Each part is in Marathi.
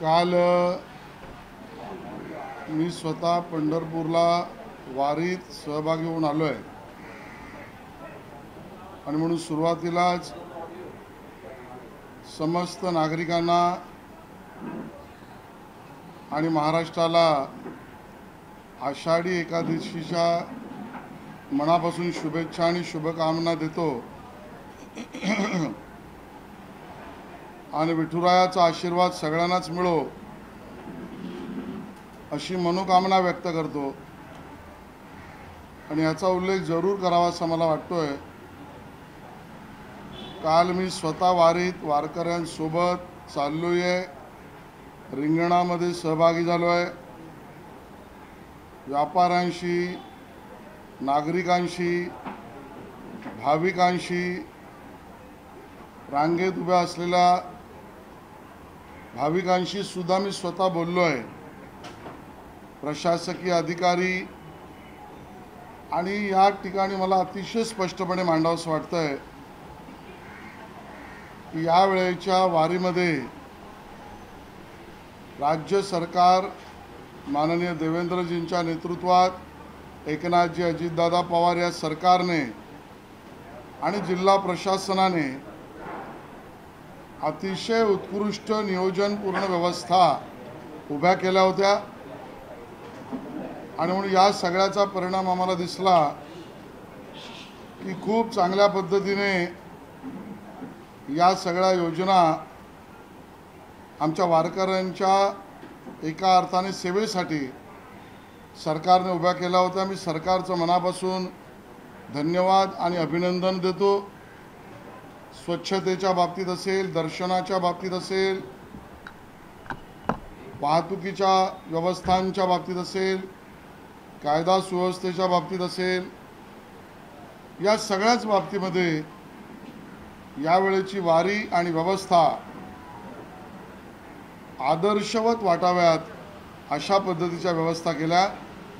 काल मी स्वतः पंढरपूरला वारीत सहभागी होऊन आलो आहे आणि म्हणून सुरुवातीलाच समस्त नागरिकांना आणि महाराष्ट्राला आषाढी एकादशीच्या मनापासून शुभेच्छा आणि शुभकामना देतो आणि विठुरायाचा आशीर्वाद सगळ्यांनाच मिळो अशी मनोकामना व्यक्त करतो। आणि याचा उल्लेख जरूर करावा असं मला वाटतोय। काल मी स्वतः वारीत वारकऱ्यांसोबत चाललोय, रिंगणामध्ये सहभागी झालोय, व्यापाऱ्यांशी, नागरिकांशी, भाविकांशी, रांगेत उभ्या असलेल्या भाविकांशी सुद्धा मी स्वतः बोललो आहे। प्रशासकीय अधिकारी आणि या ठिकाणी मला अतिशय स्पष्टपणे मांडावंसं वाटतंय की या वेळेच्या वारीमध्ये राज्य सरकार माननीय देवेंद्रजींच्या नेतृत्वात एकनाथजी अजितदादा पवार या सरकारने आणि जिल्हा प्रशासनाने अतिशय उत्कृष्ट नियोजनपूर्ण व्यवस्था उभ्या केल्या होत्या आणि म्हणून या सगळ्याचा परिणाम आम्हाला दिसला की खूप चांगल्या पद्धतीने या सगळ्या योजना आमच्या वारकऱ्यांच्या एका अर्थाने सेवेसाठी सरकारने उभ्या केल्या होत्या। मी सरकारचं मनापासून धन्यवाद आणि अभिनंदन देतो। स्वच्छतेच्या बाबतीत असेल, दर्शनाच्या बाबतीत असेल, वाहतुकीच्या व्यवस्थांच्या बाबतीत असेल, कायदा सुव्यवस्थेच्या बाबतीत असेल, या सगळ्याच बाबतीमध्ये यावेळेची वारी आणि व्यवस्था आदर्शवत वाटाव्यात अशा पद्धतीच्या व्यवस्था केल्या।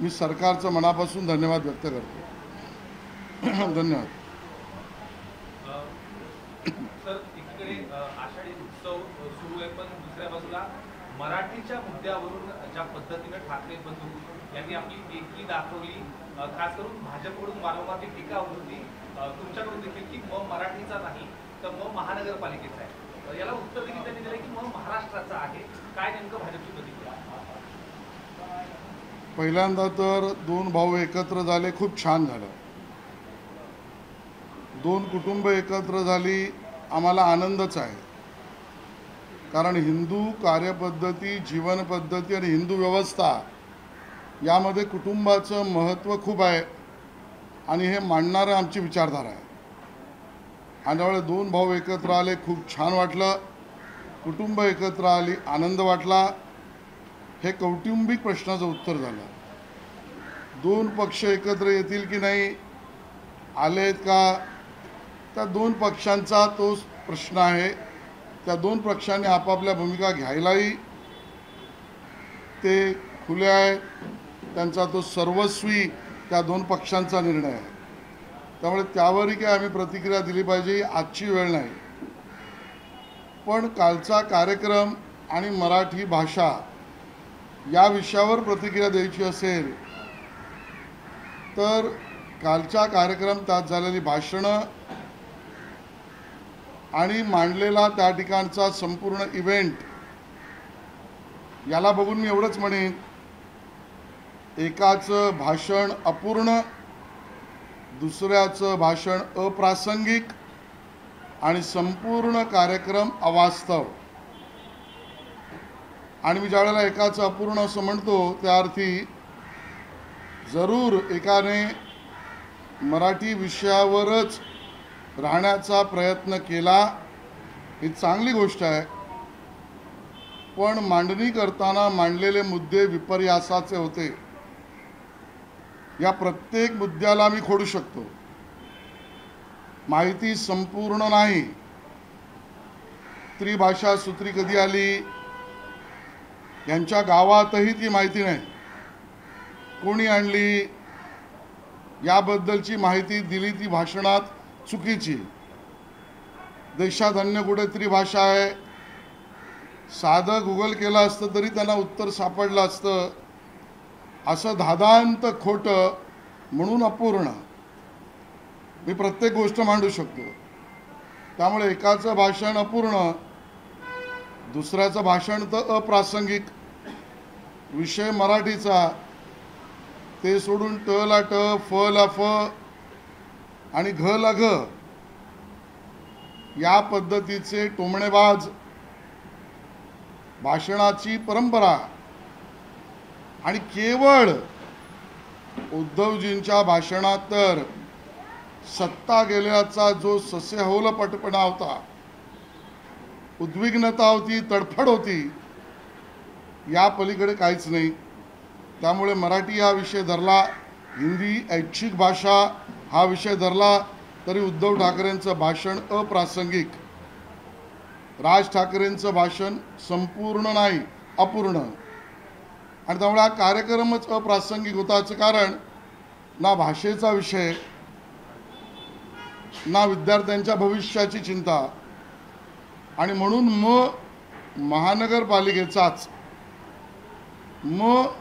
मी सरकारचं मनापासून धन्यवाद व्यक्त करतो। धन्यवाद। सर, एकीकडे आषाढी उत्सव सुरू आहे, पण दुसऱ्या बाजूला मराठीच्या मुद्द्यावरून ज्या पद्धतीने ठाकरे बंधू यांनी आपली एकी दाखवली, खास करून भाजपकडून वारंवार टीका होत होती, तुमच्याकडून देखील, की मराठीचा नाही तर महानगरपालिकेचा आहे। याला उत्तर देखील त्यांनी दिलं की महाराष्ट्राचा आहे। काय नेमकं भाजपची प्रतिक्रिया? पहिल्यांदा तर दोन भाऊ एकत्र झाले, खूप छान झालं। दोन कुटुंब एकत्र झाली, आम्हाला आनंदच आहे। कारण हिंदू कार्यपद्धती, जीवन पद्धती आणि हिंदू व्यवस्था यामध्ये कुटुंबाचं महत्त्व खूप आहे आणि हे मांडणारं आमची विचारधारा आहे। आणि त्यामुळे दोन भाऊ एकत्र आले, खूप छान वाटलं। कुटुंब एकत्र आली, आनंद वाटला। हे कौटुंबिक प्रश्नाचं उत्तर झालं। दोन पक्ष एकत्र येतील की नाही, आलेत का, त्या दोन पक्षांचा तो प्रश्न आहे। त्या दोन पक्षांनी आपापल्या भूमिका घ्यायलाही ते खुले आहेत। त्यांचा तो सर्वस्वी त्या दोन पक्षांचा निर्णय आहे। त्यामुळे त्यावरही काय आम्ही प्रतिक्रिया दिली पाहिजे, आजची वेळ नाही। पण कालचा कार्यक्रम आणि मराठी भाषा या विषयावर प्रतिक्रिया द्यायची असेल तर कालचा कार्यक्रम, त्यात झालेली भाषणं आणि मांडलेला त्या ठिकाणचा संपूर्ण इव्हेंट याला बघून मी एवढंच म्हणेन, एकाचं भाषण अपूर्ण, दुसऱ्याचं भाषण अप्रासंगिक आणि संपूर्ण कार्यक्रम अवास्तव। आणि मी ज्यावेळेला एकाचं अपूर्ण असं म्हणतो त्या अर्थी जरूर एकाने मराठी विषयावरच राहण्याचा प्रयत्न केला, ही चांगली गोष्ट आहे। पण मांडणी करताना मांडलेले मुद्दे विपर्यासाचे होते। या प्रत्येक मुद्द्याला मी खोडू शकतो, माहिती संपूर्ण नाही। त्रिभाषा सूत्री कधी आली, यांच्या गावातही ती माहिती नाही, कोणी आणली, याबद्दलची माहिती दिली ती भाषणात चुकीची। देशात अन्य कुठे त्रिभाषा आहे, साधं गुगल केलं असतं तरी त्यांना उत्तर सापडलं असतं. असं धादांत खोटं म्हणून अपूर्ण मी प्रत्येक गोष्ट मांडू शकतो. त्यामुळे एकाचं भाषण अपूर्ण, दुसऱ्याचं भाषण तर अप्रासंगिक, विषय मराठीचा, ते सोडून ट ला ट, फ ला फ आणि घ ला घ या पद्धतीचे टोमणेबाज भाषणाची परंपरा आणि केवळ उद्धवजींच्या भाषणात तर सत्ता गेल्याचा जो सस्यहोलपटपणा होता, उद्विग्नता होती, तडफड होती, या पलीकडे काहीच नाही. त्यामुळे मराठी हा विषय धरला, हिंदी ऐच्छिक भाषा हा विषय धरला तरी उद्धव ठाकरेंचं भाषण अप्रासंगिक, राज ठाकरेंचं भाषण संपूर्ण नाही, अपूर्ण. आणि त्यामुळे हा कार्यक्रमच अप्रासंगिक होता. याचं कारण ना भाषेचा विषय, ना विद्यार्थ्यांच्या भविष्याची चिंता, आणि म्हणून महानगरपालिकेचाच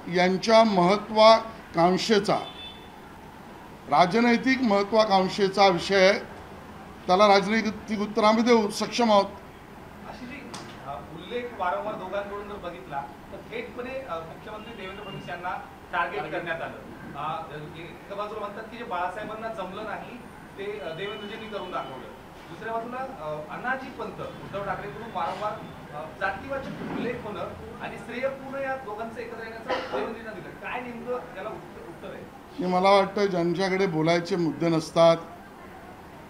यांच्या महत्त्वाकांक्षेचा, राजनैतिक महत्त्वाकांक्षेचा विषय, त्याला राजनैतिक उत्तर आम्ही देऊ सक्षम आहोत. अशी जी उल्लेख वारंवार दोघांकडून जर बघितला तर थेटपणे मुख्यमंत्री देवेंद्र फडणवीस यांना टार्गेट करण्यात आलं. एका बाजूला म्हणतात की जे बाळासाहेबांना जमलं नाही ते देवेंद्रजींनी करून दाखवलं, दुसऱ्या बाजूला अनाजी पंत उद्धव ठाकरेंकडून वारंवार जातीवाचक उल्लेख होणं आणि श्रेय पूर्ण या दोघांचं एकत्र येण्याचं देवेंद्रजींना दिलं. काय नेमकं त्याला उत्तर आहे? मला वाटतं ज्यांच्याकडे बोलायचे मुद्दे नसतात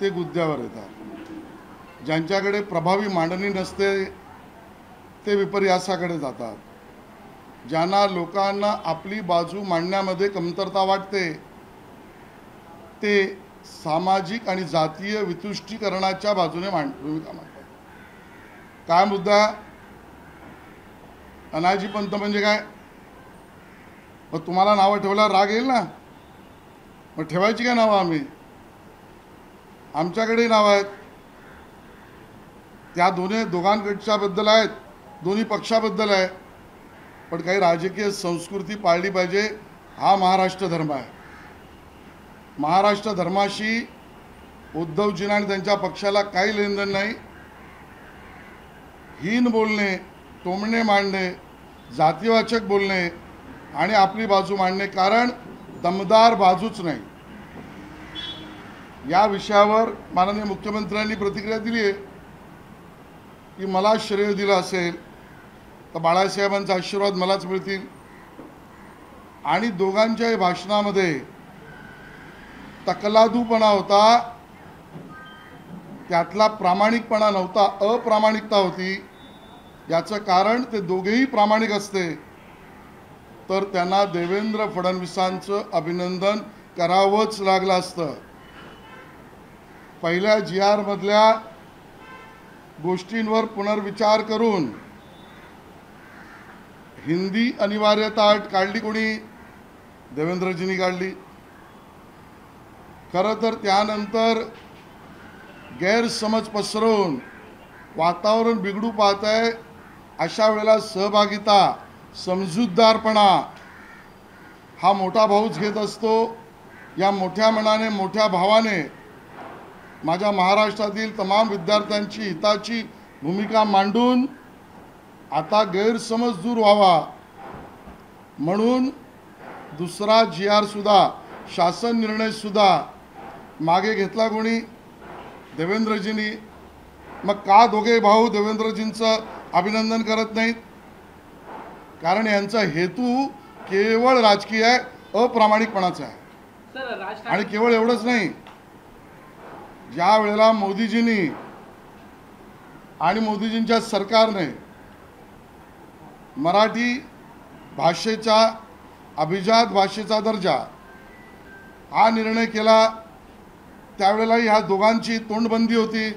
ते गुद्द्यावर येतात, ज्यांच्याकडे प्रभावी मांडणी नसते ते विपर्यासाकडे जातात, ज्यांना लोकांना आपली बाजू मांडण्यामध्ये कमतरता वाटते ते सामाजिक आणि जातीय वितुष्टीकरणाच्या बाजूने भूमिका मांडतात. काय मुद्दा? अनाजी पंत म्हणजे काय? मग तुम्हाला नावं ठेवल्यावर राग येईल ना, मग ठेवायची काय नावं? आमच्याकडेही नावं आहेत, त्या दोघांकडच्या बद्दल आहेत, दोन्ही पक्षाबद्दल आहे, पण काही राजकीय संस्कृती पाळली पाहिजे. हा महाराष्ट्र धर्म आहे. महाराष्ट्र धर्माशी उद्धवजींना आणि त्यांच्या पक्षाला काही लेनदेन नाही. हीन बोलणे, टोमणे मांडणे, जातीवाचक बोलणे आणि आपली बाजू मांडणे, कारण दमदार बाजूच नाही. या विषयावर माननीय मुख्यमंत्र्यांनी प्रतिक्रिया दिली आहे की मला श्रेय दिलं असेल तर बाळासाहेबांचा आशीर्वाद मलाच मिळतील. आणि दोघांच्याही भाषणामध्ये तकलादूपणा होता, त्यातला प्रामाणिकपणा नव्हता, अप्रामाणिकता होती. याचं कारण ते दोघेही प्रामाणिक असते तर त्यांना देवेंद्र फडणवीसांचं अभिनंदन करावंच लागलं असतं. पहिल्या GR मधल्या गोष्टींवर पुनर्विचार करून हिंदी अनिवार्यता अट काढली कोणी? देवेंद्रजींनी काढली. खरं तर त्यानंतर गैरसमज पसरवून वातावरण बिघडू पाहत आहे. अशा वेळेला सहभागिता, समजूतदारपणा हा मोठा भाऊच घेत असतो. या मोठ्या मनाने, मोठ्या भावाने माझ्या महाराष्ट्रातील तमाम विद्यार्थ्यांची हिताची भूमिका मांडून आता गैरसमज दूर व्हावा म्हणून दुसरा GR सुद्धा, शासन निर्णय सुद्धा मागे घेतला कोणी? देवेंद्रजींनी. मग का दोघे भाऊ देवेंद्रजींचं अभिनंदन करत नाहीत? कारण यांचा हेतू केवळ राजकीय आहे, अप्रामाणिकपणाचा आहे. आणि केवळ एवढंच नाही, ज्या वेळेला मोदीजींनी आणि मोदीजींच्या सरकारने मराठी भाषेचा, अभिजात भाषेचा दर्जा हा निर्णय केला, त्यावेळेला ह्या दोघांची तोंडबंदी होती.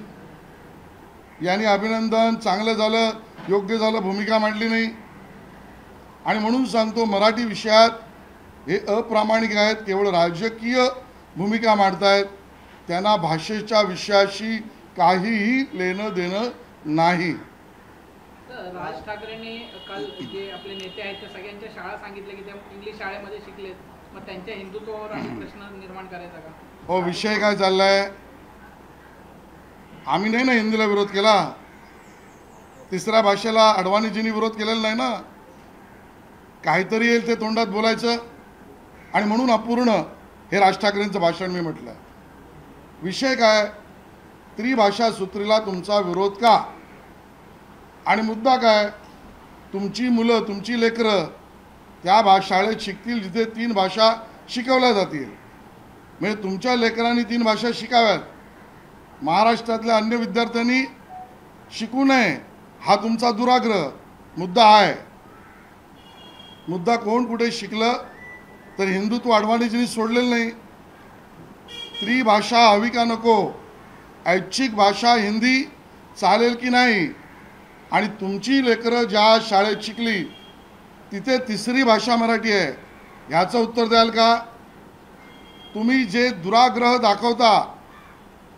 यांनी अभिनंदन, चांगलं झालं, योग्य झालं भूमिका मांडली नाही. आणि म्हणून सांगतो, मराठी विषयात हे अप्रामाणिक आहेत, केवळ राजकीय भूमिका मांडतायत. त्यांना भाषेच्या विषयाशी काहीही लेणं देणं नाही. तर राज ठाकरेंनी काल जे आपले नेते आहेत त्या सगळ्यांच्या शाळा सांगितल्या की त्या इंग्लिश शाळेमध्ये शिकलेत, मग त्यांच्या हिंदुत्वावर आम्ही प्रश्न निर्माण करायचा का? हो, विषय काय चाललाय? आम्ही नाही ना हिंदीला विरोध केला, तिसऱ्या भाषेला अडवाणीजींनी विरोध केलेला नाही ना. काहीतरी येईल ते तोंडात बोलायचं आणि म्हणून अपूर्ण हे राज ठाकरेंचं भाषण मी म्हटलं. विषय काय? त्रिभाषा सूत्रीला तुमचा विरोध का? आणि मुद्दा काय? तुमची मुलं, तुमची लेकरं त्या शाळेत शिकतील जिथे 3 भाषा शिकवल्या जातील. म्हणजे तुमच्या लेकरांनी 3 भाषा शिकाव्यात, महाराष्ट्रातल्या अन्य विद्यार्थ्यांनी शिकू नये हा तुमचा दुराग्रह मुद्दा आहे. मुद्दा कोण कुठे शिकलं तर हिंदुत्व अडवाणीजींनी सोडलेलं नाही. त्रिभाषा हवी का नको, ऐच्छिक भाषा हिंदी चालेल की नाही, आणि तुमची लेकरं ज्या शाळेत शिकली तिथे तिसरी भाषा मराठी आहे, ह्याचं उत्तर द्याल का? तुम्ही जे दुराग्रह दाखवता,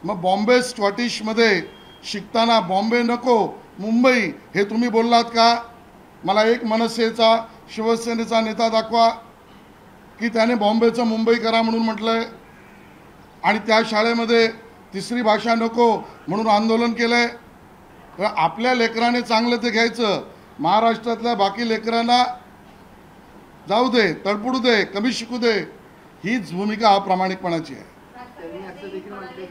मग बॉम्बे स्कॉटिशमध्ये शिकताना बॉम्बे नको मुंबई हे तुम्ही बोललात का? मला एक मनसेचा शिवसेनेचा नेता दाखवा की त्याने बॉम्बेचं मुंबई करा म्हणून म्हटलंय आणि त्या शाळेमध्ये तिसरी भाषा नको म्हणून आंदोलन केलंय. तर आपल्या लेकराने चांगलं ते घ्यायचं, महाराष्ट्रातल्या बाकी लेकरांना जाऊ दे, तडपडू दे, कमी शिकू दे, हीच भूमिका अप्रामाणिकपणाची आहे. त्यांनी असं देखील म्हटलं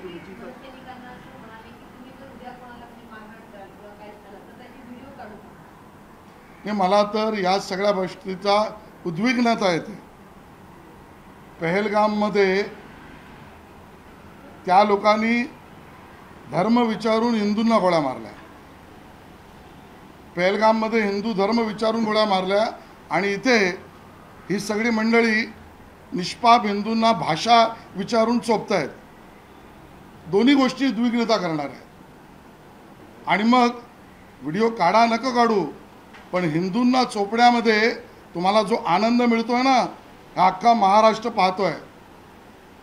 की मला तर या सगळ्या गोष्टीचा उद्विग्नता येते. पहलगाममध्ये त्या लोकांनी धर्म विचारून हिंदूंना गोळ्या मारल्या. पहलगाममध्ये हिंदू धर्म विचारून गोळ्या मारल्या आणि इथे ही सगळी मंडळी निष्पाप हिंदूंना भाषा विचारून चोपतायत. दोन्ही गोष्टी उद्विग्नता करणार आहेत. आणि मग व्हिडिओ काढा नको काढू, पण हिंदूंना चोपण्यामध्ये तुम्हाला जो आनंद मिळतोय ना, हा अख्खा महाराष्ट्र पाहतोय.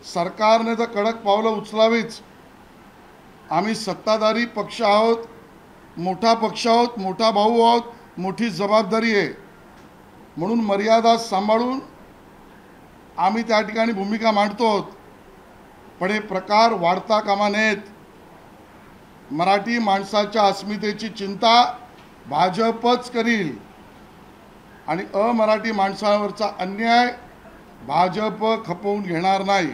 सरकारने तर कडक पावलं उचलावीच. आम्ही सत्ताधारी पक्ष आहोत, मोठा पक्ष आहोत, मोठा भाऊ आहोत, मोठी जबाबदारी आहे. म्हणून मर्यादा सांभाळून आम्ही त्या ठिकाणी भूमिका मांडतो. पण हे प्रकार वाढता कामा नयेत. मराठी माणसाच्या अस्मितेची चिंता भाजपच करील आणि अमराठी माणसावरचा अन्याय भाजप खपवून घेणार नाही.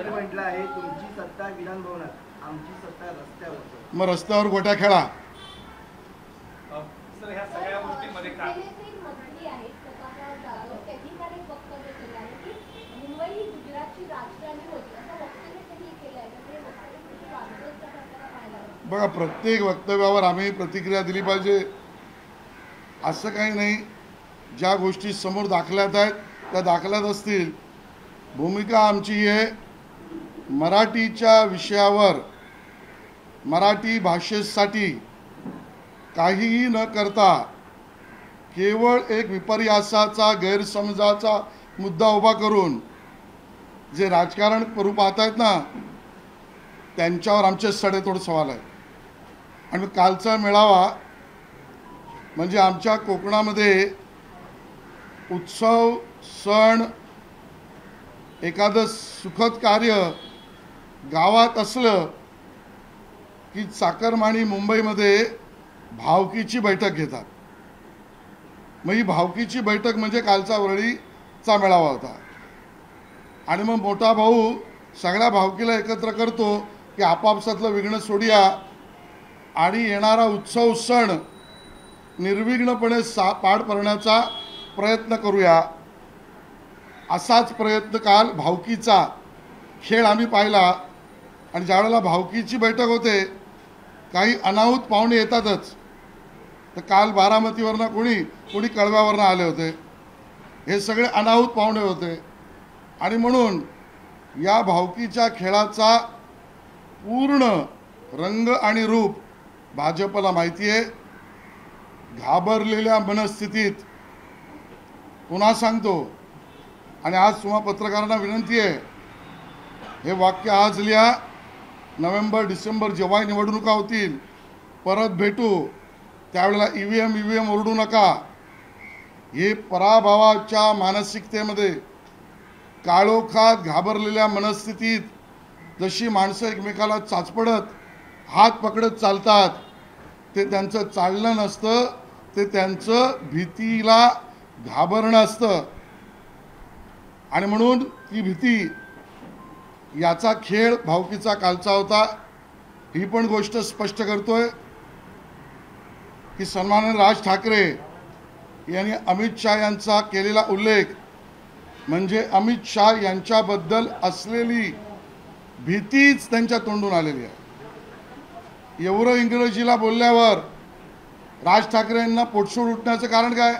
म्हटलं आहे तुमची सत्ता विधान भवनात, आमची सत्ता रस्त्यावर. मग रस्त्यावर गोट्या खेळा. सर, ह्या सगळ्या गोष्टींमध्ये का बघा, प्रत्येक वक्तव्यावर आम्ही प्रतिक्रिया दिली पाहिजे असं काही नाही. ज्या गोष्टी समोर दाखल्यात आहेत त्या दाखल्यात असतील. भूमिका आमची ही आहे, मराठीच्या विषयावर, मराठी भाषेसाठी काहीही न करता केवळ एक विपर्यासाचा, गैरसमजाचा मुद्दा उभा करून जे राजकारण करू पाहत आहेत ना, त्यांच्यावर आमचे सडेतोड सवाल आहे. आणि कालचा मेळावा म्हणजे आमच्या कोकणामध्ये उत्सव, सण, एखादं सुखद कार्य गावात असलं की चाकरमानी मुंबईमध्ये भावकीची बैठक घेतात. मग ही भावकीची बैठक म्हणजे कालचा वरळीचा मेळावा होता. आणि मग मोठा भाऊ सगळ्या भावकीला एकत्र करतो की आपापसातलं विघ्न सोडूया आणि येणारा उत्सव, सण निर्विघ्नपणे पार पाडण्याचा प्रयत्न करूया. असाच प्रयत्न काल भावकीचा खेळ आम्ही पाहिला. आणि ज्यावेळेला भावकीची बैठक होते काही अनाहूत पाहुणे येतातच. तर काल बारामतीवरनं कोणी कळव्यावरनं आले होते. हे सगळे अनाहूत पाहुणे होते. आणि म्हणून या भावकीच्या खेळाचा पूर्ण रंग आणि रूप भाजपला माहिती आहे. घाबरलेल्या मनस्थितीत पुन्हा सांगतो आणि आज तुम्हा पत्रकारांना विनंती आहे, हे वाक्य आज लिहा. नोव्हेंबर डिसेंबर जेव्हा निवडणुका होतील परत भेटू, त्यावेळेला EVM ओरडू नका. हे पराभवाच्या मानसिकतेमध्ये, काळोखात घाबरलेल्या मनस्थितीत जशी माणसं एकमेकाला चाचपडत हात पकडत चालतात, ते त्यांचं चालणं नसतं, ते त्यांचं भीतीला घाबरणं असतं. आणि म्हणून ती भीती, याचा खेळ भावकीचा कालचा होता. ही पण गोष्ट स्पष्ट करतोय की सन्माननीय राज ठाकरे यांनी अमित शाह यांचा केलेला उल्लेख म्हणजे अमित शाह यांच्याबद्दल असलेली भीतीच त्यांच्या तोंडून आलेली आहे. एवढं इंग्रजीला बोलल्यावर राज ठाकरे यांना पोटसूड उठण्याचं कारण काय?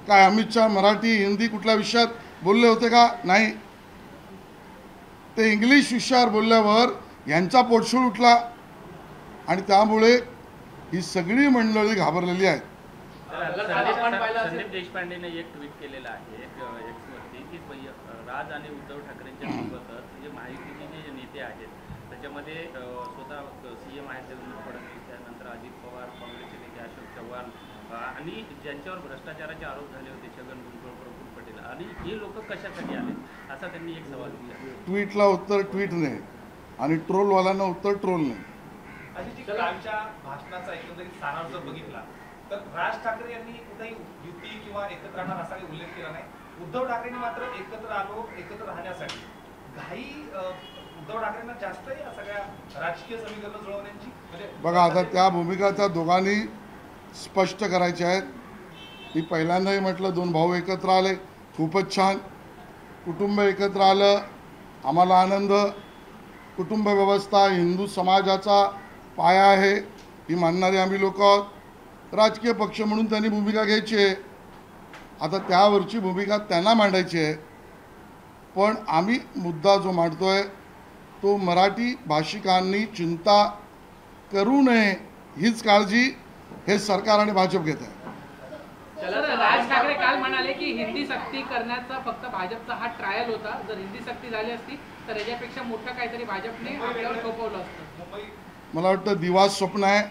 काय अमित शाह मराठी हिंदी कुठल्या विषयात बोलले होते का? नाही. ते इंग्लिश विषयावर बोलल्यावर यांचा पोटसूड उठला आणि त्यामुळे ही सगळी मंडळी घाबरलेली आहेत. संदीप देशपांडेने एक ट्विट केलेलं आहे एक्सवरती की राज आणि उद्धव ठाकरेंच्या सोबतच जे महायुतीचे जे नेते आहेत त्याच्यामध्ये स्वतः CM आहेत देवेंद्र फडणवीस, त्यानंतर अजित पवार, काँग्रेसचे नेते अशोक चव्हाण आणि ज्यांच्यावर भ्रष्टाचाराचे आरोप झाले होते छगन भुजबळ, प्रफुल्ल पटेल, आणि हे लोक कशासाठी आले असा त्यांनी एक सवाल केला. ट्विटला उत्तर ट्विटने आणि ट्रोलवाल्यांना उत्तर ट्रोलने. अजितजी, कालच्या भाषणाचा एकंदरीत सारांश जर बघितला तर राज ठाकरे यांनी कुठेही युती किंवा एकत्र राहणार असा काही उल्लेख केला नाही. उद्धव ठाकरेंनी मात्र एकत्र राहण्यासाठी घाई उद्धव ठाकरेंना जास्त या सगळ्या राजकीय समीकरण जुळवण्याची म्हणजे बघा, आता त्या भूमिका त्या दोघांनी स्पष्ट करायच्या आहेत. मी पहिल्यांदाही म्हटलं, दोन भाऊ एकत्र आले, खूपच छान. कुटुंब एकत्र आलं, आम्हाला आनंद. कुटुंब व्यवस्था हिंदू समाजाचा पाया आहे, ही मानणारे आम्ही लोक आहोत. राजकीय पक्ष म्हणून त्यांनी भूमिका घ्यायची आहे. आता त्यावरची भूमिका त्यांना मांडायची आहे. पण आम्ही मुद्दा जो मांडतोय तो मराठी भाषिकांनी चिंता करू नये हीच काळजी हे सरकार आणि भाजप घेत आहे. राज ठाकरे काल म्हणाले की हिंदी सक्ती करण्याचा फक्त भाजपचा हा ट्रायल होता. जर हिंदी सक्ती झाली असती तर याच्यापेक्षा मोठं काहीतरी भाजपने आपल्यावर थोपवलं असतं. मला वाटतं दिवास स्वप्न आहे.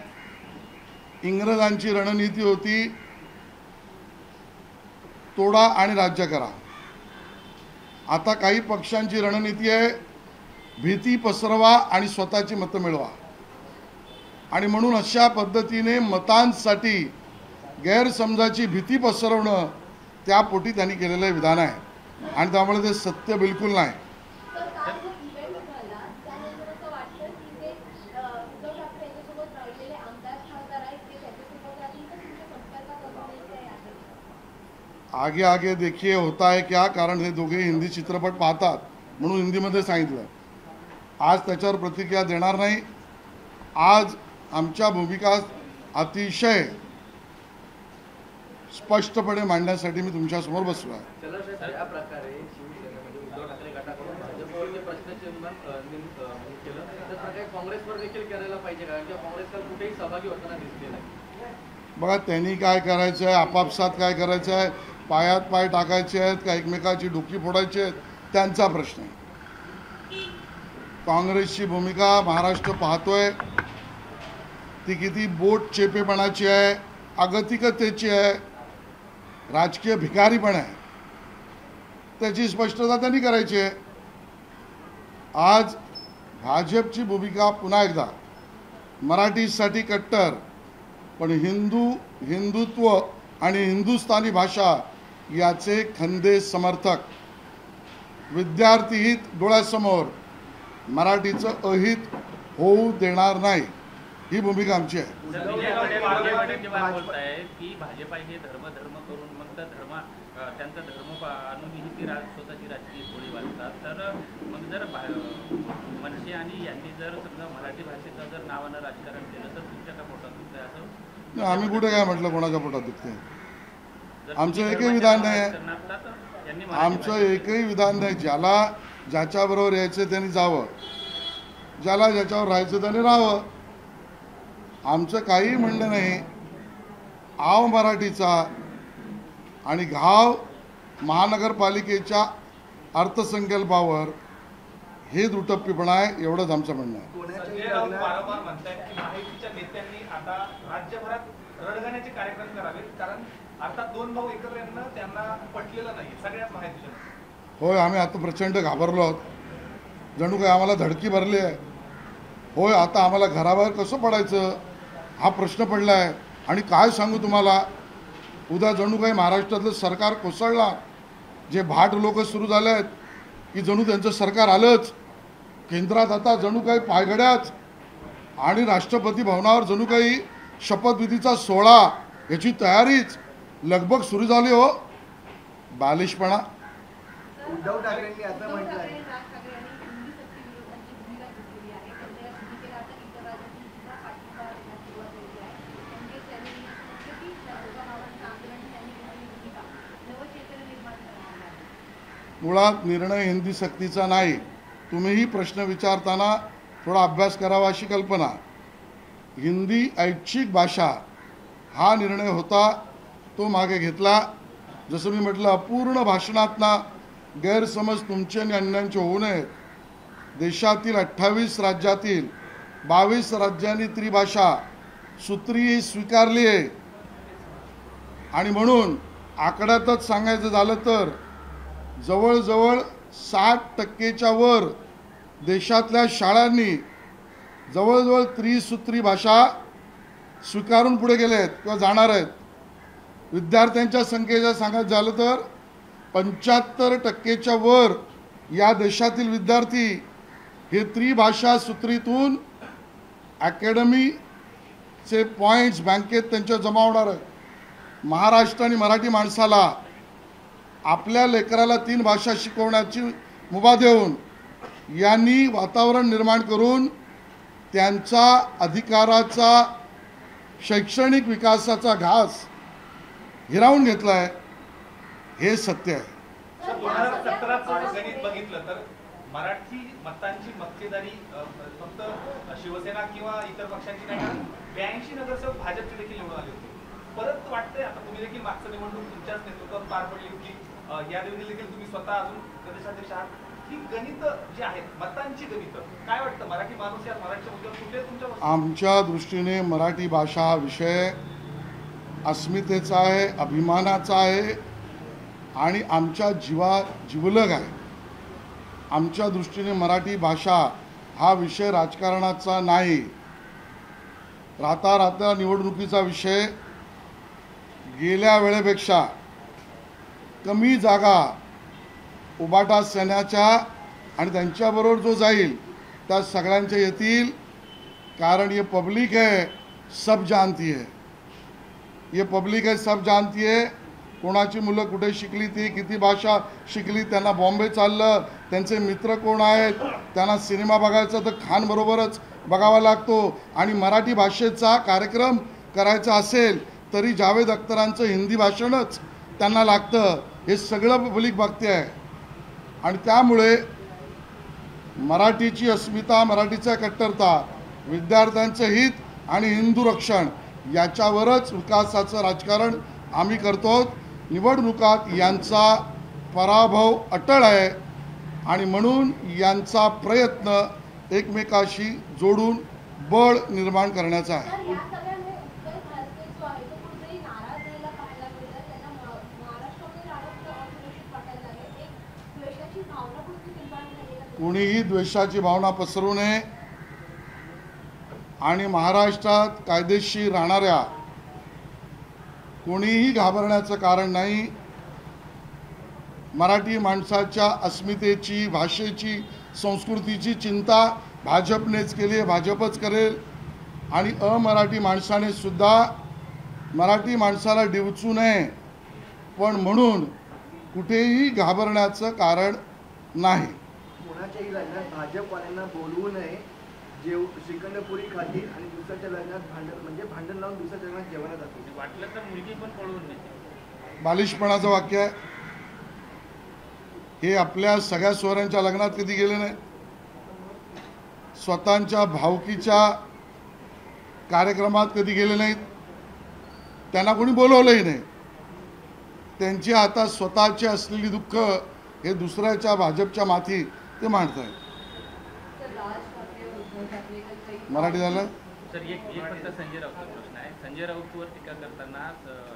इंग्रजांची रणनीती होती तोडा आणि राज्य करा. आता काही पक्षांची रणनीती आहे भीती पसरवा आणि स्वतःची मतं मिळवा. आणि म्हणून अशा पद्धतीने मतांसाठी गैरसमजाची भीती पसरवणं त्यापोटी त्यांनी केलेलं विधान आहे आणि त्यामुळे ते सत्य बिलकुल नाही. आगे आगे देखिए होता है क्या, कारण हे दोघे हिंदी चित्रपट पाहतात म्हणून हिंदीमध्ये सांगितलं. आज त्याच्यावर प्रतिक्रिया देणार नाही. आज आमच्या भूमिका अतिशय स्पष्टपणे मांडण्यासाठी मी तुमच्यासमोर बसलो आहे. या प्रकारे शिवसेना म्हणजे उद्धव ठाकरे गटाकडून भाजपवर जे प्रश्नचिन्ह केलं तर प्रकारे काँग्रेसवर देखील करायला पाहिजे का? किंवा काँग्रेसला कुठेही सहभागी होताना दिसले नाही. बघा, त्यांनी काय करायचं आहे, आपापसात काय करायचं आहे, पायात पाय टाकायचे आहेत का एकमेकाची डोकी फोडायची आहेत, त्यांचा प्रश्न आहे. काँग्रेसची भूमिका महाराष्ट्र पाहतोय ती किती बोट चेपेपणाची आहे, अगतिकतेची आहे, राजकीय भिकारीपण आहे. त्याची स्पष्टता त्यांनी करायची आहे. आज भाजपची भूमिका पुन्हा एकदा मराठीसाठी कट्टर, पण हिंदुत्व आणि हिंदुस्थानी भाषा याचे खंदे समर्थक. विद्यार्थी हित डोळ्यासमोर, मराठीचं अहित होऊ देणार नाही, ही भूमिका आमची आहे. बोलताय की भाजपा हे धर्म करून मग त्या त्यांचा धर्म आणूनही ती स्वतःची राजकीय गोळी वाजतात. तर मग जर मनसे आणि यांनी जर समजा मराठी भाषेचं जर नावानं राजकारण केलं तर तुमच्या का पोटात दुखतंय असं? आम्ही कुठे काय म्हटलं कोणाच्या पोटात दुखते? आमचं एकही विधान नाही आहे. आमचं एकही विधान नाही. ज्याच्याबरोबर यायचं त्यांनी जावं, ज्याला ज्याच्यावर राहायचं त्यांनी राहावं. आमचं काही म्हणणं नाही. आव मराठीचा आणि घाव महानगरपालिकेच्या अर्थसंकल्पावर हे दुटप्पीपणा आहे, एवढंच आमचं म्हणणं आहे. संजय राऊत वारंवार म्हणतायत की आता राज्यभरात रडगाण्याचे कार्यक्रम करावेत, कारण अर्थात दोन भाऊ एकत्र येणं त्यांना पटलेलं नाही सगळ्याच महायुतीच्या. होय, आम्ही आता प्रचंड घाबरलो आहोत. जणू काही आम्हाला धडकी भरली आहे. होय, आता आम्हाला घराबाहेर कसं पडायचं हा प्रश्न पडला आहे. आणि काय सांगू तुम्हाला, उद्या जणू काही महाराष्ट्रातलं सरकार कोसळला. जे भाट लोक सुरू झाले आहेत की जणू त्यांचं सरकार आलंच, केंद्रात आता जणू काही पायघड्याच, आणि राष्ट्रपती भवनावर जणू काही शपथविधीचा सोहळा याची तयारीच लगबग सुरू झाली. हो, बालिशपणा. उद्धव ठाकरेंनी असं म्हटलं आहे मुळात निर्णय हिंदी सक्तीचा नाही. तुम्हीही प्रश्न विचारताना थोडा अभ्यास करावा अशी कल्पना. हिंदी ऐच्छिक भाषा हा निर्णय होता, तो मागे घेतला. जसं मी म्हटलं, अपूर्ण भाषणातना गैरसमज तुमचे आणि अन्यांचे होऊ नयेत. देशातील 28 राज्यातील 22 राज्यांनी त्रिभाषा सूत्री स्वीकारली आहे. आणि म्हणून आकड्यातच सांगायचं झालं तर जवळजवळ 60% वर देशातल्या शाळांनी जवळजवळ त्रिसूत्री भाषा स्वीकारून पुढे गेले आहेत किंवा जाणार आहेत. विद्यार्थ्यांच्या संख्येचं सांगायचं झालं तर 75% वर या देशातील विद्यार्थी हे त्रिभाषा सूत्रीतून अकॅडमीचे पॉईंट्स बँकेत त्यांच्या जमा होणार आहेत. महाराष्ट्र आणि मराठी माणसाला आपल्या लेकराला 3 भाषा शिकवण्याची मुभा देऊन यांनी वातावरण निर्माण करून त्यांचा अधिकाराचा शैक्षणिक विकासाचा घास हिरावून घेतला आहे. हे सत्य आहे. 2017चं गणित बघितलं तर मराठी मतांची मक्तेदारी फक्त शिवसेना किंवा इतर पक्षांची नाही, 82 नगरसेवक भाजपचे देखील निवडून आले होते. परत वाटतंय, आता तुम्ही देखील मागचं निवडणूक तुमच्याच नेतृत्वात पार पडली होती, या देखील तुम्ही स्वतः अजून प्रदेशाध्यक्ष आहात. ही गणित जी आहेत, मतांची गणित, काय वाटतं मराठी माणूस या मराठीच्या मुद्द्यावर कुठे तुमच्या? आमच्या दृष्टीने मराठी भाषा हा विषय अस्मितेचा आहे, अभिमानाचा आहे आणि आमच्या जिवलग आहे. आमच्या दृष्टीने मराठी भाषा हा विषय राजकारणाचा नाही, राहता निवडणुकीचा विषय. गेल्या वेळेपेक्षा कमी जागा उबाटा सेनेच्या आणि त्यांच्याबरोबर जो जाईल त्या सगळ्यांच्या येतील. कारण ये पब्लिक है, सब जानती है. ये पब्लिक है, सब जानती है. कोणाची मुलं कुठे शिकली, ती किती भाषा शिकली, त्यांना बॉम्बे चाललं, त्यांचे मित्र कोण आहेत, त्यांना सिनेमा बघायचा तर खानबरोबरच बघावा लागतो. आणि मराठी भाषेचा कार्यक्रम करायचा असेल तरी जावेद अख्तरांचं हिंदी भाषणच त्यांना लागतं. हे सगळं पब्लिक बघते आहे. आणि त्यामुळे मराठीची अस्मिता, मराठीचा कट्टरता, विद्यार्थ्यांचं हित आणि हिंदू रक्षण याच्यावरच विकासाचं राजकारण आम्ही करतो. निवडणुकात यांचा पराभव अटळ आहे आणि म्हणून यांचा प्रयत्न एकमेकाशी जोडून बळ निर्माण करण्याचा आहे. कुणीही द्वेषाची भावना पसरू नये आणि महाराष्ट्रात कायदेशीर राहणाऱ्या कोणीही घाबरण्याचं कारण नाही. मराठी माणसाच्या अस्मितेची, भाषेची, संस्कृतीची चिंता भाजपनेच केली आहे, भाजपच करेल. आणि अमराठी माणसाने सुद्धा मराठी माणसाला डिवचू नये, पण म्हणून कुठेही घाबरण्याचं कारण नाही. कोणाच्याही लग्नात भाजपवाल्यांना बोलवू नये, श्रीखंडपुरी खातील आणि दुसऱ्याच्या लग्नात भांडण लावून दुसऱ्याच्या लग्नात जेवणात जातील. वाटलं तर मुलगी पण पळवून नेते. बालिशपणाचं वाक्य आहे हे. आपल्या सगळ्या सोहऱ्यांच्या लग्नात कधी गेले नाही, स्वतःच्या भावकीच्या कार्यक्रमात कधी गेले नाहीत, त्यांना कोणी बोलवलंही नाही. त्यांची आता स्वतःची असलेली दुःख हे दुसऱ्याच्या भाजपच्या माथी ते मांडत आहेत. मराठी झालं. सर एक फक्त संजय राऊतचा प्रश्न आहे. संजय राऊतवर टीका करताना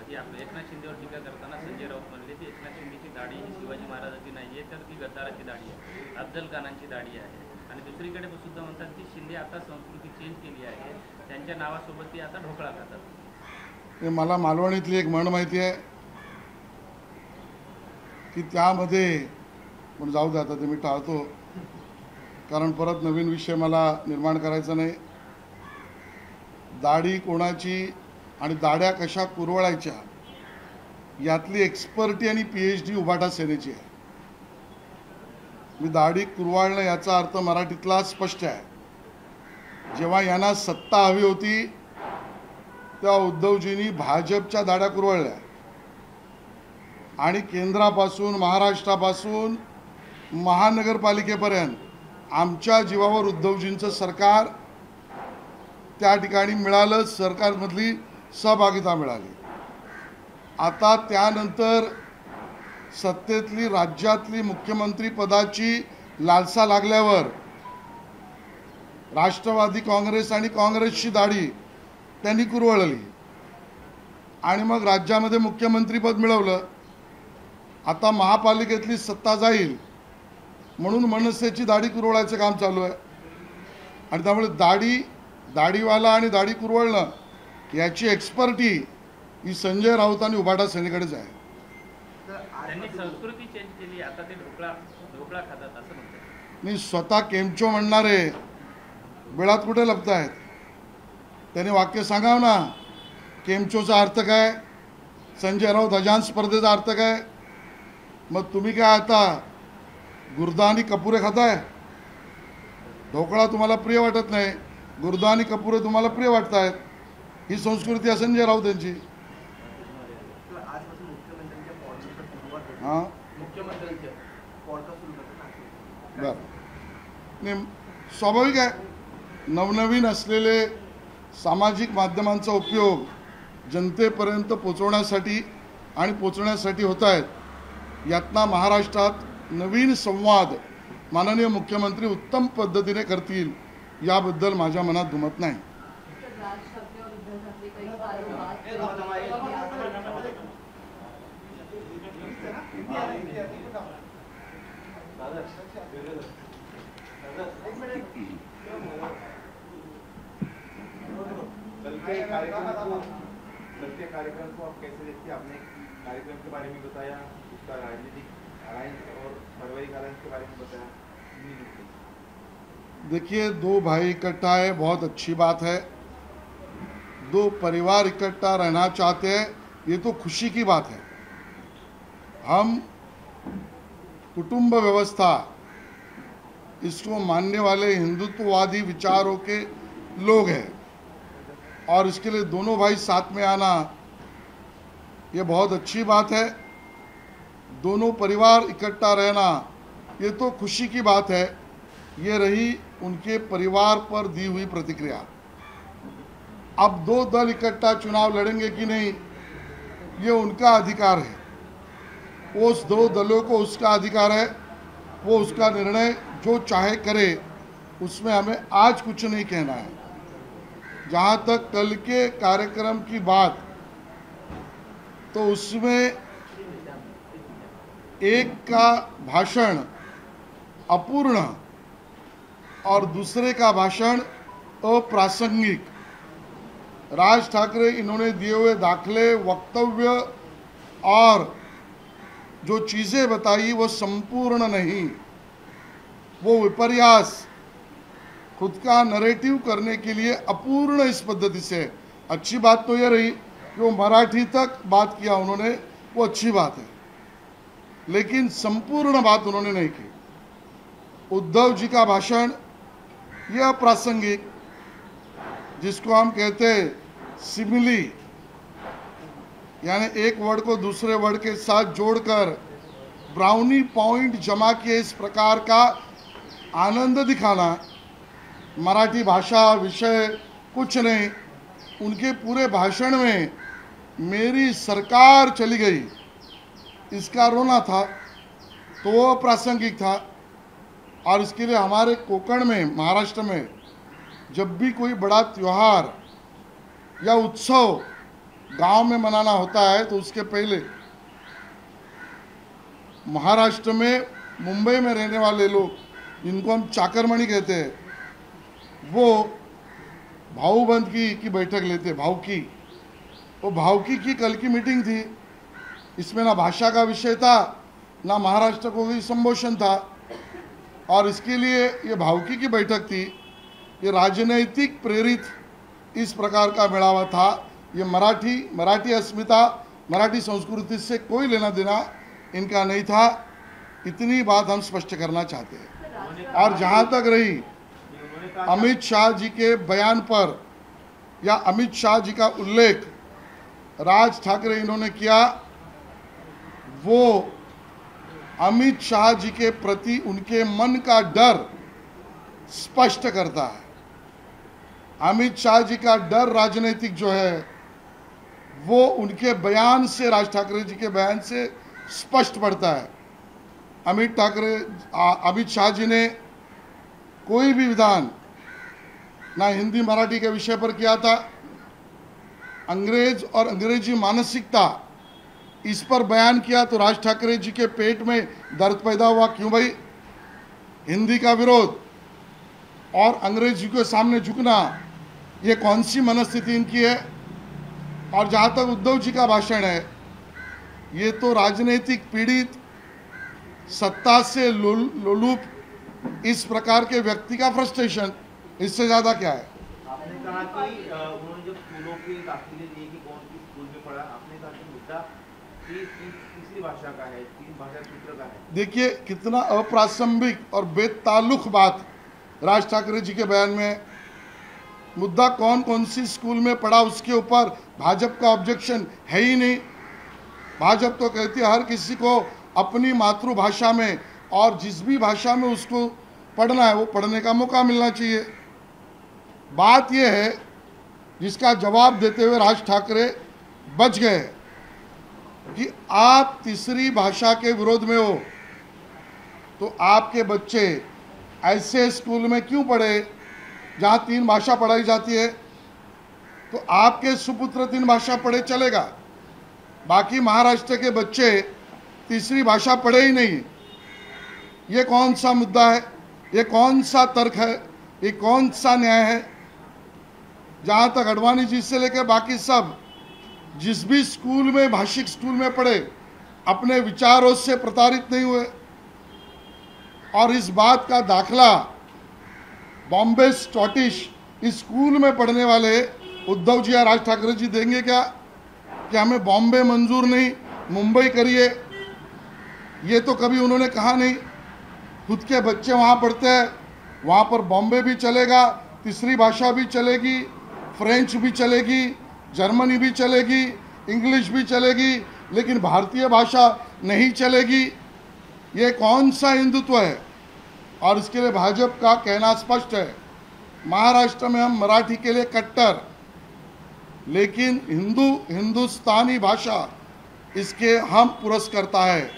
हे आपलं एकनाथ शिंदेवर टीका करताना संजय राऊत म्हणले की एकनाथ शिंदेची दाढी ही शिवाजी महाराजांची नाही आहे, तर ती गद्दाराची दाढी आहे, अफजल खानांची दाढी आहे. आणि दुसरीकडे सुद्धा म्हणतात की शिंदे आता संस्कृती चेंज केली आहे, त्यांच्या नावासोबत ती आता ढोकळा खातात. ते मला मालवणीतली एक म्हण माहिती आहे की त्यामध्ये, पण जाऊ दे आता ते मी टाळतो, कारण परत नवीन विषय मला निर्माण करायचा नाही. दाढी कोणाची आणि दाढ्या कशा कुरवळायच्या यातली एक्सपर्टी आणि PhD उभाटा सेनेची आहे. मी दाढी कुरवाळणं याचा अर्थ मराठीतला स्पष्ट आहे. जेव्हा यांना सत्ता हवी होती तेव्हा उद्धवजींनी भाजपच्या दाढ्या कुरवळल्या आणि केंद्रापासून महाराष्ट्रापासून महानगरपालिकेपर्यंत आमच्या जीवावर उद्धवजींचं सरकार त्या ठिकाणी मिळालं, सरकारमधली सहभागिता मिळाली. आता त्यानंतर सत्तेतली राज्यातली मुख्यमंत्री पदाची लालसा लागल्यावर राष्ट्रवादी काँग्रेस आणि काँग्रेसची दाढी त्यांनी कुरवळली आणि मग राज्यामध्ये मुख्यमंत्रीपद मिळवलं. आता महापालिकेतली सत्ता जाईल म्हणून मनसेची दाढी कुरवळायचं काम चालू आहे. आणि त्यामुळे दाढीवाला आणि दाढी कुरवळणं याची एक्सपर्टी ही संजय राऊत आणि उभाटा सेनेकडेच आहे. त्यांनी संस्कृती चेंज केली, आता ते ढोकळा खातात असं म्हणतात. मी स्वतः केमचो म्हणणारे बिळात कुठे लपत आहेत? त्याने वाक्य सांगावं ना. केमचोचा अर्थ काय? संजय राऊत अजान स्पर्धेचा अर्थ काय? मग तुम्ही काय आता गुर्दा आणि कपुरे खाताय? ढोकळा तुम्हाला प्रिय वाटत नाही, गुर्दा आणि कपुरे तुम्हाला प्रिय वाटत आहेत. ही संस्कृती आहे संजय राऊत यांची. आजपासून मुख्यमंत्र्यांच्या पॉडकास्टला सुरुवात होते. हां मुख्यमंत्र्यांच्या पॉडकास्ट सुरू करतात. बरं, नाही स्वाभाविक आहे. नवनवीन असलेले सामाजिक माध्यमांचा उपयोग जनतेपर्यंत पोचवण्यासाठी होत आहेत. यातना महाराष्ट्रात नवीन संवाद माननीय मुख्यमंत्री उत्तम पद्धतीने करतील याबद्दल माझ्या मनात दुमत नाही. कल के कार्यक्रम को आप कैसे देखते हैं? आपने कार्यक्रम के बारे में बताया, उसका राजनीतिक अलायंस और पारिवारिक अलायंस के बारे में बताया. देखिए, दो भाई इकट्ठा है, बहुत अच्छी बात है. दो परिवार इकट्ठा रहना चाहते हैं, ये तो खुशी की बात है. हम कुटुंब व्यवस्था इसको मानने वाले हिंदुत्ववादी विचारों के लोग हैं और इसके लिए दोनों भाई साथ में आना ये बहुत अच्छी बात है. दोनों परिवार इकट्ठा रहना ये तो खुशी की बात है. ये रही उनके परिवार पर दी हुई प्रतिक्रिया. अब दो दल इकट्ठा चुनाव लड़ेंगे कि नहीं ये उनका अधिकार है. उस दो दलों को उसका अधिकार है, वो उसका निर्णय जो चाहे करे, उसमें हमें आज कुछ नहीं कहना है. जहाँ तक कल के कार्यक्रम की बात, तो उसमें एक का भाषण अपूर्ण और दूसरे का भाषण अप्रासंगिक. राज ठाकरे इन्होंने दिए हुए दाखले, वक्तव्य और जो चीज़ें बताई वो संपूर्ण नहीं, वो विपर्यास, खुद का नरेटिव करने के लिए अपूर्ण इस पद्धति से. अच्छी बात तो ये रही कि वो मराठी तक बात किया उन्होंने, वो अच्छी बात है, लेकिन संपूर्ण बात उन्होंने नहीं की. उद्धव जी का भाषण ये अप्रासंगिक, जिसको हम कहते हैं सिमिली, यानी एक वर्ड को दूसरे वर्ड के साथ जोड़कर ब्राउनी पॉइंट जमा किए इस प्रकार का आनंद दिखाना. मराठी भाषा विषय कुछ नहीं. उनके पूरे भाषण में मेरी सरकार चली गई इसका रोना था, तो वो अप्रासंगिक था. और इसके लिए हमारे कोकण में, महाराष्ट्र में जब भी कोई बड़ा त्योहार या उत्सव गांव में मनाना होता है तो उसके पहले महाराष्ट्र में, मुंबई में रहने वाले लोग जिनको हम चाकरमणी कहते हैं, वो भाऊबंद की बैठक लेते हैं। भावकी, वो भावकी की कल की मीटिंग थी। इसमें ना भाषा का विषय था, ना महाराष्ट्र को कोई संबोधन था, और इसके लिए ये भावकी की बैठक थी। ये राजनैतिक प्रेरित इस प्रकार का मेळावा था। ये मराठी अस्मिता, मराठी संस्कृति से कोई लेना देना इनका नहीं था। इतनी बात हम स्पष्ट करना चाहते हैं। और जहाँ तक रही अमित शाह जी के बयान पर या अमित शाह जी का उल्लेख राज ठाकरे इन्होंने किया, वो अमित शाह जी के प्रति उनके मन का डर स्पष्ट करता है। अमित शाह जी का डर राजनीतिक जो है वो उनके बयान से, राज ठाकरे जी के बयान से स्पष्ट पड़ता है। अमित शाह जी ने कोई भी विधान ना हिंदी मराठी के विषय पर किया था। अंग्रेज और अंग्रेजी मानसिकता इस पर बयान किया तो राज ठाकरे जी के पेट में दर्द पैदा हुआ। क्यों भाई? हिंदी का विरोध और अंग्रेजी के सामने झुकना, ये कौन सी मनस्थिति इनकी है? और जहाँ तक उद्धव जी का भाषण है, ये तो राजनीतिक पीड़ित, सत्ता से लोलुप इस प्रकार के व्यक्ति का फ्रस्ट्रेशन, इससे ज़्यादा क्या है? आपने कहा कि उन्होंने जब स्कूलों के दाखिले दिए कि कौन किस स्कूल में पढ़ा, आपने कहा कि मुद्दा तीसरी भाषा का है, 3 भाषा सूत्र का है। देखिए कितना अप्रासंगिक और बेताल्लुक बात राज ठाकरे जी के बयान में। मुद्दा कौन सी स्कूल में पढ़ा उसके ऊपर भाजपा का ऑब्जेक्शन है ही नहीं। भाजपा तो कहती है हर किसी को अपनी मातृभाषा में और जिस भी भाषा में उसको पढ़ना है वो पढ़ने का मौका मिलना चाहिए। बात यह है जिसका जवाब देते हुए राज ठाकरे बच गए कि आप तीसरी भाषा के विरोध में हो तो आपके बच्चे ऐसे स्कूल में क्यों पढ़े जहाँ 3 भाषा पढ़ाई जाती है? तो आपके सुपुत्र 3 भाषा पढ़े चलेगा, बाकी महाराष्ट्र के बच्चे तीसरी भाषा पढ़े ही नहीं। ये कौन सा मुद्दा है? ये कौन सा तर्क है? ये कौन सा न्याय है? जहाँ तक अडवाणी जी से लेकर बाकी सब जिस भी स्कूल में, भाषिक स्कूल में पढ़े, अपने विचारों से प्रताड़ित नहीं हुए। और इस बात का दाखला बॉम्बे स्कॉटिश इस स्कूल में पढ़ने वाले उद्धव जी या राज ठाकरे जी देंगे क्या कि हमें बॉम्बे मंजूर नहीं, मुंबई करिए? ये तो कभी उन्होंने कहा नहीं। खुद के बच्चे वहाँ पढ़ते हैं, वहाँ पर बॉम्बे भी चलेगा, तीसरी भाषा भी चलेगी, फ्रेंच भी चलेगी, जर्मनी भी चलेगी, इंग्लिश भी चलेगी, लेकिन भारतीय भाषा नहीं चलेगी। ये कौन सा हिंदुत्व है? और इसके लिए भाजपा का कहना स्पष्ट है, महाराष्ट्र में हम मराठी के लिए कट्टर, लेकिन हिंदुस्तानी भाषा इसके हम पुरस्कर्ता है,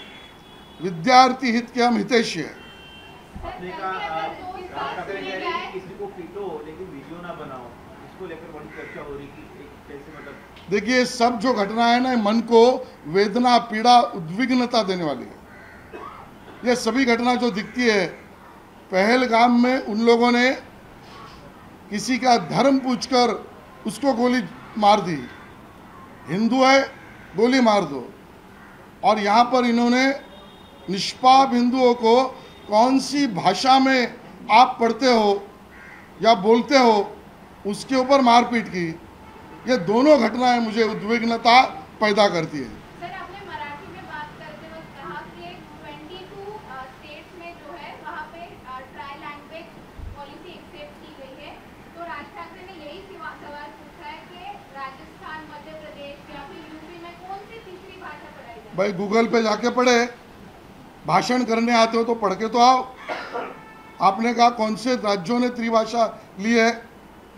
विद्यार्थी हित के हम हितैषी है। आपने कहा राज ठाकरे कह रहे हैं कि किसी को पीटो लेकिन वीडियो ना बनाओ, इसको लेकर बड़ी चर्चा हो रही कि कैसे, मतलब देखिए सब जो घटना है ना, मन को वेदना, पीड़ा, उद्विग्नता देने वाली है। ये सभी घटना जो दिखती है, पहलगाम में उन लोगों ने किसी का धर्म पूछकर उसको गोली मार दी, हिंदू है गोली मार दो। और यहाँ पर इन्होंने निष्पाप हिंदुओं को कौन सी भाषा में आप पढ़ते हो या बोलते हो उसके ऊपर मारपीट की। ये दोनों घटनाएं मुझे उद्विग्नता पैदा करती है। सर, आपने मराठी में बात करते वक्त कहा कि 22 स्टेट्स में जो है वहाँ पे ट्राई लैंग्वेज पॉलिसी एक्सेप्ट की गई है, तो राज ठाकरे ने यही सवाल पूछा है कि राजस्थान, मध्य प्रदेश या फिर यूपी में कौन सी तीसरी भाषा पढ़ाई जाए? भाई गूगल पे जाके पढ़े, भाषण करने आते हो तो पढ़ के तो आओ। आपने कहा कौन से राज्यों ने त्रिभाषा ली है,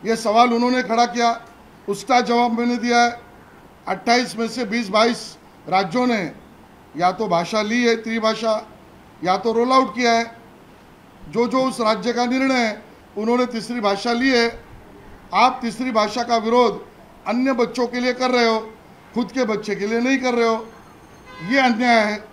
ये सवाल उन्होंने खड़ा किया, उसका जवाब मैंने दिया है। 28 में से 20-22 राज्यों ने या तो भाषा ली है त्रिभाषा, या तो रोल आउट किया है। जो जो उस राज्य का निर्णय है उन्होंने तीसरी भाषा ली है, आप तीसरी भाषा का विरोध अन्य बच्चों के लिए कर रहे हो, खुद के बच्चे के लिए नहीं कर रहे हो। ये अन्याय है,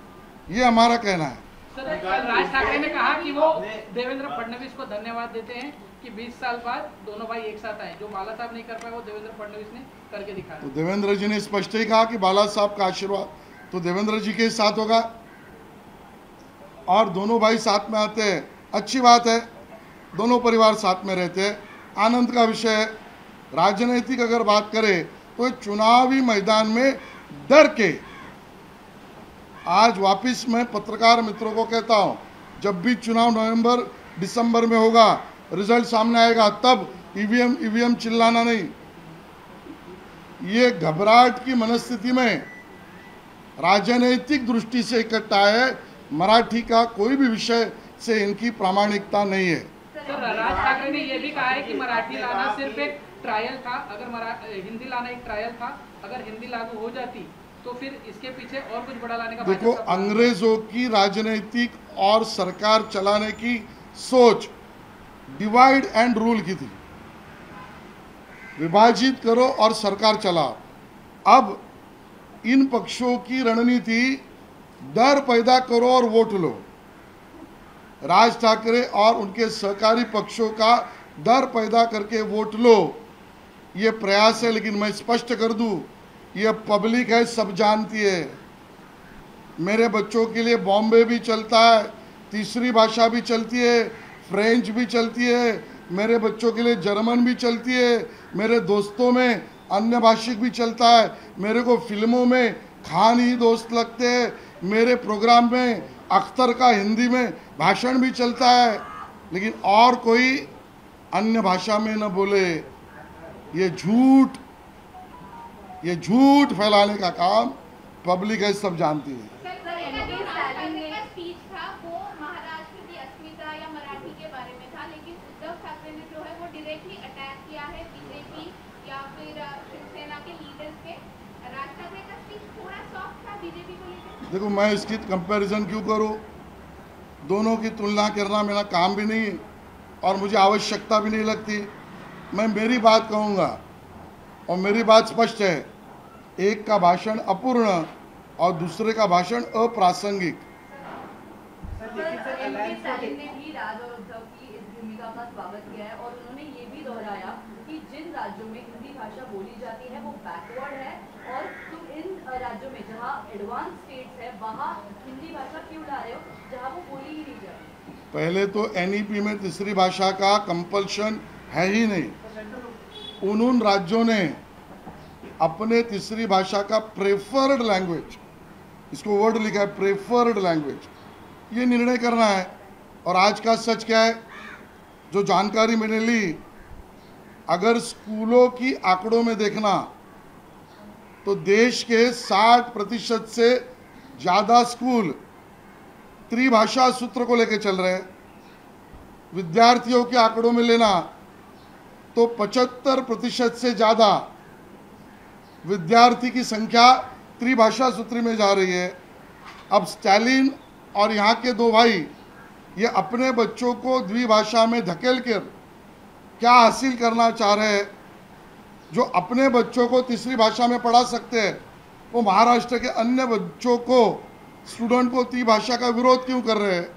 ये हमारा कहना है। सर, राज ठाकरे ने कहा कि वो देवेंद्र फडणवीस को धन्यवाद देते हैं कि 20 साल बाद दोनों भाई एक साथ आए। जो बाला साहब नहीं कर पाए वो देवेंद्र फडणवीस ने करके दिखाया। तो देवेंद्र जी ने स्पष्ट ही कहा कि बाला साहब का आशीर्वाद तो देवेंद्र जी के साथ होगा और दोनों भाई साथ में आते हैं, अच्छी बात है। दोनों परिवार साथ में रहते हैं, आनंद का विषय है। राजनीतिक अगर बात करें तो चुनावी मैदान में डर के, आज वापिस मैं पत्रकार मित्रों को कहता हूं, जब भी चुनाव नवंबर दिसंबर में होगा, रिजल्ट सामने आएगा, तब ईवीएम चिल्लाना नहीं। ये घबराहट की मनस्थिति में राजनीतिक दृष्टि से इकट्ठा है। मराठी का कोई भी विषय से इनकी प्रामाणिकता नहीं है। सर, राज ठाकरे ने यह भी कहा है कि मराठी लाना सिर्फ एक ट्रायल था। अगर हिंदी लाना एक ट्रायल था, अगर हिंदी लागू हो जाती तो फिर इसके पीछे और कुछ बड़ा लाने का। देखो, अंग्रेजों की राजनीतिक और सरकार चलाने की सोच डिवाइड एंड रूल की थी, विभाजित करो और सरकार चलाओ। अब इन पक्षों की रणनीति डर पैदा करो और वोट लो। राज ठाकरे और उनके सहकारी पक्षों का डर पैदा करके वोट लो, ये प्रयास है। लेकिन मैं स्पष्ट कर दूं, ये पब्लिक है, सब जानती है। मेरे बच्चों के लिए बॉम्बे भी चलता है, तीसरी भाषा भी चलती है, फ्रेंच भी चलती है, मेरे बच्चों के लिए जर्मन भी चलती है, मेरे दोस्तों में अन्य भाषिक भी चलता है। मेरे को फिल्मों में खान ही दोस्त लगते हैं, मेरे प्रोग्राम में अख्तर का हिंदी में भाषण भी चलता है। लेकिन और कोई अन्य भाषा में न बोले, ये झूठ फैलाने का काम पब्लिक है, सब जानती है। स्पीच था वो महाराष्ट्र की अस्मिता या मराठी के बारे में था, लेकिन उद्धव ठाकरे ने जो है वो डायरेक्टली अटैक किया है बीजेपी या फिर शिवसेना के लीडर्स पे। राज ठाकरे का स्पीच थोड़ा सॉफ्ट था बीजेपी को लेकर। देखो, मैं इसकी कंपैरिजन क्यों करूं? दोनों की तुलना करना मेरा काम भी नहीं और मुझे आवश्यकता भी नहीं लगती। मैं मेरी बात कहूंगा और मेरी बात स्पष्ट है। एक का भाषण अपूर्ण और दूसरे का भाषण अप्रासंगिक। स्टालिन ने भी राज और उद्धव की इस भूमिका का स्वागत किया है और उन्होंने ये भी दोहराया कि जिन राज्यों में हिंदी भाषा बोली जाती है वो बैकवर्ड है और तुम इन राज्यों में जहाँ एडवांस स्टेट्स है वहाँ हिंदी भाषा क्यों ला रहे हो जहाँ वो बोली ही नहीं जाती। पहले तो एनईपी में तीसरी भाषा का कंपल्शन है ही नहीं। उन राज्यों ने अपने तीसरी भाषा का प्रेफर्ड लैंग्वेज, इसको वर्ड लिखा है प्रेफर्ड लैंग्वेज, ये निर्णय करना है। और आज का सच क्या है, जो जानकारी मैंने ली, अगर स्कूलों की आंकड़ों में देखना तो देश के 60% से ज़्यादा स्कूल त्रिभाषा सूत्र को लेकर चल रहे हैं। विद्यार्थियों के आंकड़ों में लेना तो 75% से ज़्यादा विद्यार्थी की संख्या त्रिभाषा सूत्र में जा रही है। अब स्टालिन और यहाँ के दो भाई ये अपने बच्चों को द्विभाषा में धकेल कर क्या हासिल करना चाह रहे हैं? जो अपने बच्चों को तीसरी भाषा में पढ़ा सकते हैं, वो महाराष्ट्र के अन्य बच्चों को, स्टूडेंट को त्रिभाषा का विरोध क्यों कर रहे हैं?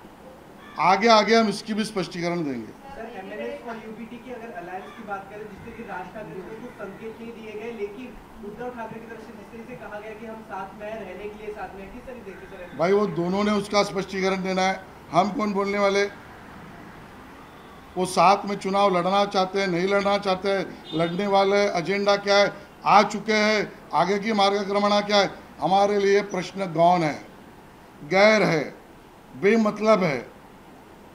आगे आगे हम इसकी भी स्पष्टीकरण देंगे। सर, एमएनएस और यूपीटी की अगर अलायंस की बात करें, जिससे कि राज ठाकरे को कुछ संकेत नहीं दिए गए, लेकिन उद्धव ठाकरे की तरफ से जिस तरह से कहा गया कि हम साथ में रहने के लिए साथ में, किस तरीके से? भाई, वो दोनों ने उसका स्पष्टीकरण देना है, हम कौन बोलने वाले? वो साथ में चुनाव लड़ना चाहते हैं, नहीं लड़ना चाहते हैं, लड़ने वाले एजेंडा क्या है, आ चुके हैं, आगे की मार्गक्रमणा क्या है, हमारे लिए प्रश्न गौण है, गैर है, बेमतलब है।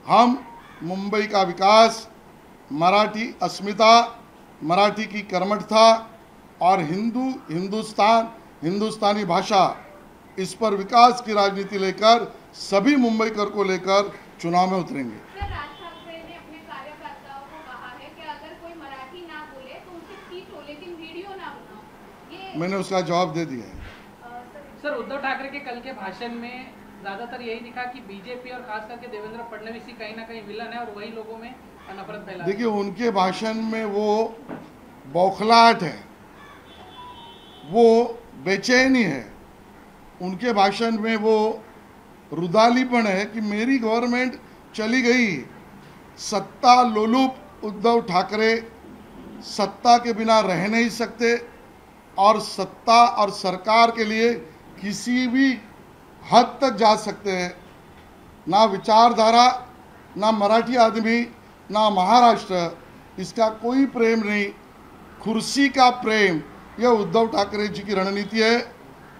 हम मुंबई का विकास, मराठी अस्मिता, मराठी की कर्मठता और हिंदुस्तानी भाषा, इस पर विकास की राजनीति लेकर सभी मुंबईकर को लेकर चुनाव में उतरेंगे। सर, राज ठाकरे ने अपने कार्यकर्ताओं को कहा है कि अगर कोई मराठी ना बोले तो उनसे सीट हो, लेकिन वीडियो ना बनाओ। ये मैंने उसका जवाब दे दिया है। सर, उद्धव ठाकरे के कल के भाषण में ज्यादातर यही दिखा कि बीजेपी और खास करके देवेंद्र फडणवीस ही कहीं ना कहीं विलन है और वही लोगों में नफरत फैला। देखिए, उनके भाषण में वो बौखलाहट है, वो बेचैनी है, उनके भाषण में वो रुदालीपन है कि मेरी गवर्नमेंट चली गई। सत्ता लोलुप उद्धव ठाकरे सत्ता के बिना रह नहीं सकते और सत्ता और सरकार के लिए किसी भी हद तक जा सकते हैं। ना विचारधारा, ना मराठी आदमी, ना महाराष्ट्र, इसका कोई प्रेम नहीं। कुर्सी का प्रेम, यह उद्धव ठाकरे जी की रणनीति है।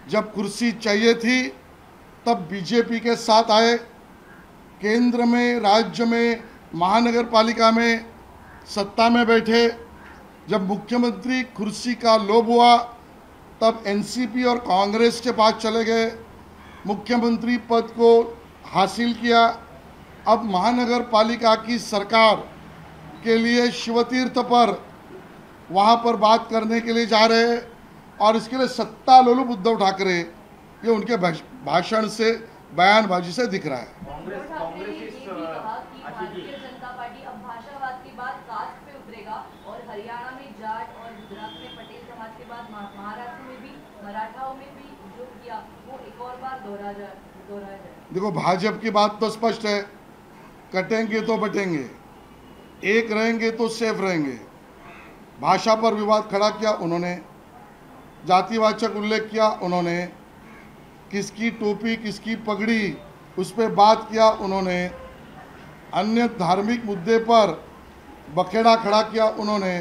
जब कुर्सी चाहिए थी तब बीजेपी के साथ आए, केंद्र में, राज्य में, महानगर पालिका में सत्ता में बैठे। जब मुख्यमंत्री कुर्सी का लोभ हुआ तब एनसीपी और कांग्रेस के पास चले गए, मुख्यमंत्री पद को हासिल किया। अब महानगर पालिका की सरकार के लिए शिवतीर्थ पर वहाँ पर बात करने के लिए जा रहे हैं और इसके लिए सत्ता लोलुप उद्धव ठाकरे, ये उनके भाषण से, बयानबाजी से दिख रहा है। भारतीय जनता पार्टी अब भाषावाद के बाद कास्ट पे उतरेगा और हरियाणा में जाट और गुजरात में पटेल समाज के बाद महाराष्ट्र में भी मराठाओं में भी जो किया वो एक और बार दोहराया जाए। देखो, भाजपा की बात तो स्पष्ट है, कटेंगे तो बटेंगे, एक रहेंगे तो सेफ रहेंगे। भाषा पर विवाद खड़ा किया उन्होंने, जातिवाचक उल्लेख किया उन्होंने, किसकी टोपी किसकी पगड़ी उस पर बात किया उन्होंने, अन्य धार्मिक मुद्दे पर बखेड़ा खड़ा किया उन्होंने।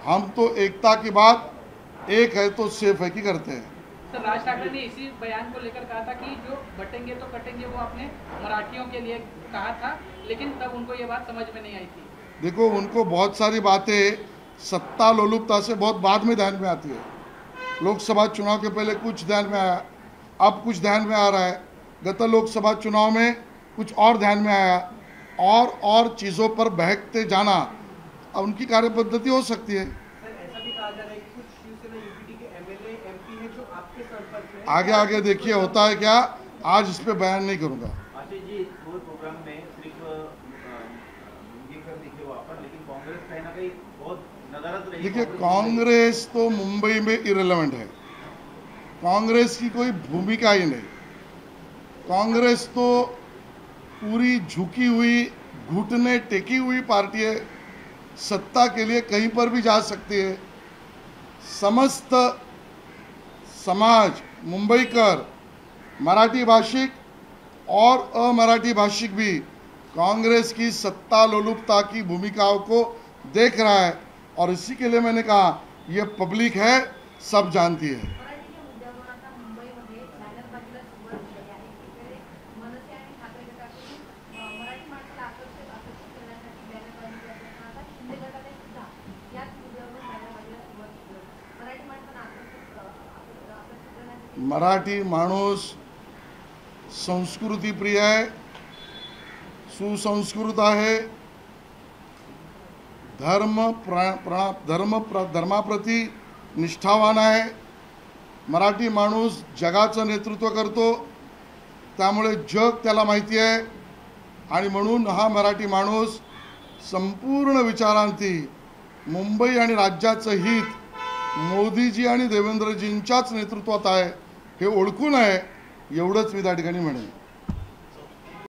हम तो एकता की बात एक है तो सेफ है की करते हैं। सर, राज ठाकरे ने इसी बयान को लेकर कहा था कि जो बटेंगे तो कटेंगे वो आपने मराठियों के लिए कहा था, लेकिन तब उनको ये बात समझ में नहीं आई थी। देखो, उनको बहुत सारी बातें सत्ता लोलुपता से बहुत बाद में ध्यान में आती है। लोकसभा चुनाव के पहले कुछ ध्यान में आया, अब कुछ ध्यान में आ रहा है। गत लोकसभा चुनाव में कुछ और ध्यान में आया, और चीज़ों पर बहकते जाना अब उनकी कार्यपद्धति हो सकती है। सर, ऐसा भी कहा जा रहा है कि कुछ शिवसेना यूपीटी के एमएलए एमपी हैं जो आपके संपर्क में। आगे देखिए होता है क्या, आज इस पे बयान नहीं करूंगा। आशीष जी, पूरे प्रोग्राम में सिर्फ दिखे वहाँ पर, लेकिन कांग्रेस कहीं ना कहीं बहुत नदारद रही। देखिए, कांग्रेस तो मुंबई में इरेलेवेंट है, कांग्रेस की कोई भूमिका ही नहीं। कांग्रेस तो पूरी झुकी हुई, घुटने टेकी हुई पार्टी है, सत्ता के लिए कहीं पर भी जा सकती है। समस्त समाज, मुंबईकर, मराठी भाषिक और अमराठी भाषिक भी कांग्रेस की सत्ता लोलुपता की भूमिकाओं को देख रहा है और इसी के लिए मैंने कहा ये पब्लिक है, सब जानती है। मराठी माणूस संस्कृती प्रिय आहे, सुसंस्कृत आहे, धर्माप्रती निष्ठावान आहे। मराठी माणूस जगाचं नेतृत्व करतो, त्यामुळे जग त्याला माहिती आहे आणि म्हणून हा मराठी माणूस संपूर्ण विचारांती मुंबई आणि राज्याचं हित मोदीजी आणि देवेंद्रजींच्याच नेतृत्वात आहे हे ओळखून आहे, एवढंच मी त्या ठिकाणी म्हणेन।